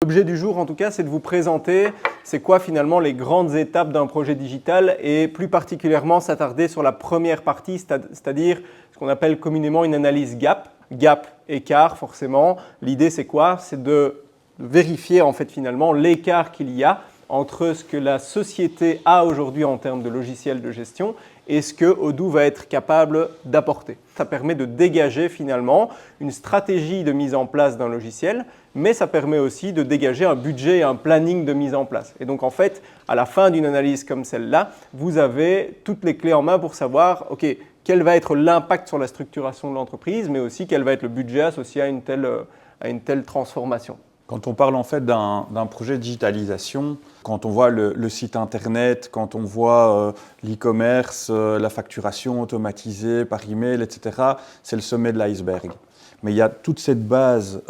L'objet du jour, en tout cas, c'est de vous présenter c'est quoi finalement les grandes étapes d'un projet digital et plus particulièrement s'attarder sur la première partie, c'est-à-dire ce qu'on appelle communément une analyse gap. Gap, écart forcément. L'idée c'est quoi? C'est de vérifier en fait finalement l'écart qu'il y a entre ce que la société a aujourd'hui en termes de logiciels de gestion et ce que Odoo va être capable d'apporter. Ça permet de dégager finalement une stratégie de mise en place d'un logiciel, mais ça permet aussi de dégager un budget et un planning de mise en place. Et donc en fait, à la fin d'une analyse comme celle-là, vous avez toutes les clés en main pour savoir, OK, quel va être l'impact sur la structuration de l'entreprise, mais aussi quel va être le budget associé à une telle transformation. Quand on parle en fait d'un projet de digitalisation, quand on voit le site internet, quand on voit l'e-commerce, la facturation automatisée par email, etc., c'est le sommet de l'iceberg. Mais il y a toute cette base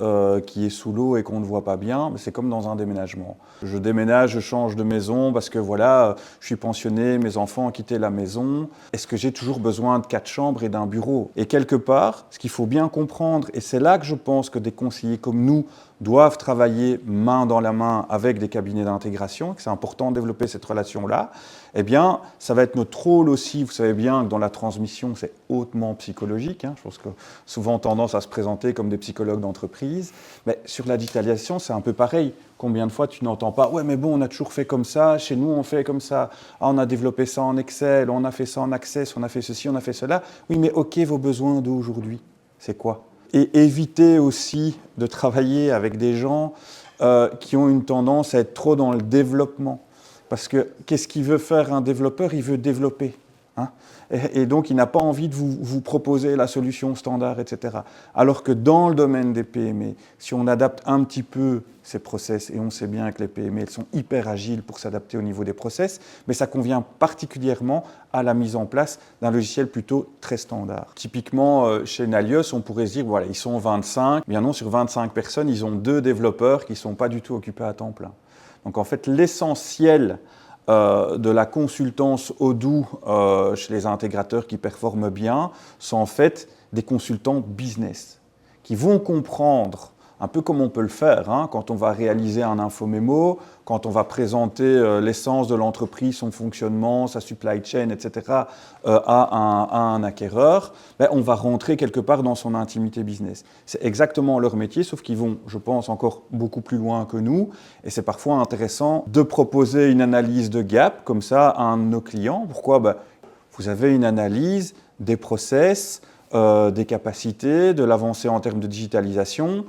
qui est sous l'eau et qu'on ne voit pas bien, c'est comme dans un déménagement. Je déménage, je change de maison parce que voilà, je suis pensionné, mes enfants ont quitté la maison. Est-ce que j'ai toujours besoin de 4 chambres et d'un bureau? Et quelque part, ce qu'il faut bien comprendre, et c'est là que je pense que des conseillers comme nous doivent travailler main dans la main avec des cabinets d'intégration, que c'est important de développer cette relation-là, eh bien, ça va être notre rôle aussi. Vous savez bien que dans la transmission, c'est hautement psychologique. Je pense que souvent tendance à se présenter comme des psychologues d'entreprise. Mais sur la digitalisation, c'est un peu pareil. Combien de fois tu n'entends pas « Ouais, mais bon, on a toujours fait comme ça, chez nous, on fait comme ça. Ah, on a développé ça en Excel, on a fait ça en Access, on a fait ceci, on a fait cela. » Oui, mais OK, vos besoins d'aujourd'hui, c'est quoi? Et éviter aussi de travailler avec des gens qui ont une tendance à être trop dans le développement. Parce que qu'est-ce qu'il veut faire un développeur? Il veut développer. Et donc, il n'a pas envie de vous proposer la solution standard, etc. Alors que dans le domaine des PME, si on adapte un petit peu ces process, et on sait bien que les PME elles sont hyper agiles pour s'adapter au niveau des process, mais ça convient particulièrement à la mise en place d'un logiciel plutôt très standard. Typiquement, chez Nalios, on pourrait se dire, voilà, ils sont 25, bien non, sur 25 personnes, ils ont 2 développeurs qui ne sont pas du tout occupés à temps plein. Donc en fait, l'essentiel de la consultance Odoo chez les intégrateurs qui performent bien sont en fait des consultants business qui vont comprendre un peu comme on peut le faire quand on va réaliser un infomémo, quand on va présenter l'essence de l'entreprise, son fonctionnement, sa supply chain, etc. À un acquéreur, on va rentrer quelque part dans son intimité business. C'est exactement leur métier, sauf qu'ils vont, je pense, encore beaucoup plus loin que nous. Et c'est parfois intéressant de proposer une analyse de gap comme ça à un de nos clients. Pourquoi? Vous avez une analyse des process, des capacités, de l'avancée en termes de digitalisation.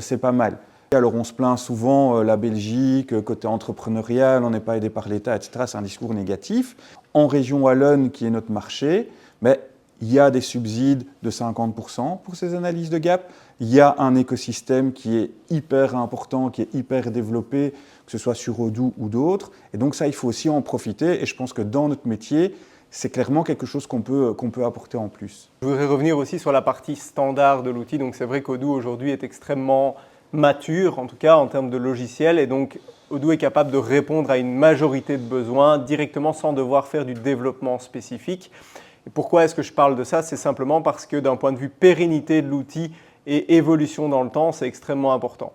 C'est pas mal. Alors on se plaint souvent, la Belgique, côté entrepreneurial, on n'est pas aidé par l'État, etc. C'est un discours négatif. En région Wallonne, qui est notre marché, il y a des subsides de 50% pour ces analyses de gap. Il y a un écosystème qui est hyper important, qui est hyper développé, que ce soit sur Odoo ou d'autres. Et donc ça, il faut aussi en profiter. Et je pense que dans notre métier, c'est clairement quelque chose qu'on peut apporter en plus. Je voudrais revenir aussi sur la partie standard de l'outil. Donc c'est vrai qu'Odoo aujourd'hui est extrêmement mature, en tout cas en termes de logiciel. Et donc Odoo est capable de répondre à une majorité de besoins directement sans devoir faire du développement spécifique. Et pourquoi est-ce que je parle de ça? C'est simplement parce que d'un point de vue pérennité de l'outil et évolution dans le temps, c'est extrêmement important.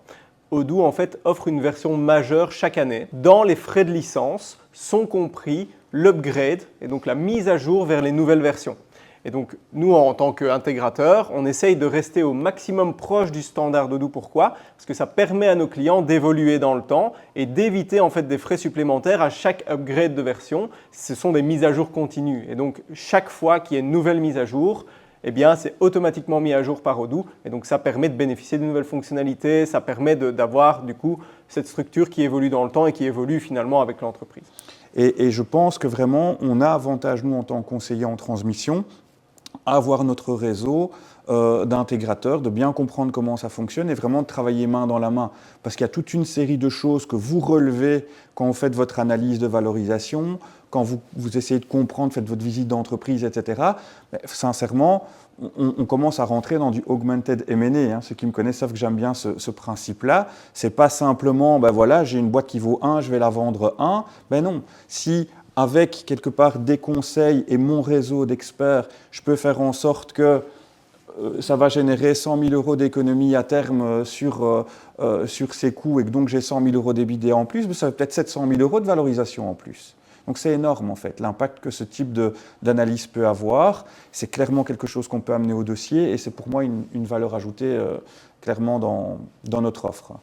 Odoo en fait offre une version majeure chaque année. Dans les frais de licence sont compris l'upgrade et donc la mise à jour vers les nouvelles versions. Et donc nous en tant qu'intégrateur, on essaye de rester au maximum proche du standard d'Odoo. Pourquoi? Parce que ça permet à nos clients d'évoluer dans le temps et d'éviter en fait des frais supplémentaires à chaque upgrade de version. Ce sont des mises à jour continues et donc chaque fois qu'il y a une nouvelle mise à jour, c'est automatiquement mis à jour par Odoo et donc ça permet de bénéficier de nouvelles fonctionnalités, ça permet d'avoir du coup cette structure qui évolue dans le temps et qui évolue finalement avec l'entreprise. Et je pense que vraiment, on a avantage, nous, en tant que conseiller en transmission, à avoir notre réseau d'intégrateurs, de bien comprendre comment ça fonctionne et vraiment de travailler main dans la main. Parce qu'il y a toute une série de choses que vous relevez quand vous faites votre analyse de valorisation, quand vous essayez de comprendre, faites votre visite d'entreprise, etc. Sincèrement, on commence à rentrer dans du augmented M&A. Ceux qui me connaissent savent que j'aime bien ce principe-là. Ce n'est pas simplement, voilà, j'ai une boîte qui vaut 1, je vais la vendre 1. Non. Si avec quelque part des conseils et mon réseau d'experts, je peux faire en sorte que ça va générer 100 000 euros d'économie à terme sur ces coûts et que donc j'ai 100 000 euros d'EBITDA en plus, mais ça fait peut-être 700 000 euros de valorisation en plus. Donc c'est énorme en fait, l'impact que ce type d'analyse peut avoir. C'est clairement quelque chose qu'on peut amener au dossier et c'est pour moi une valeur ajoutée clairement dans notre offre.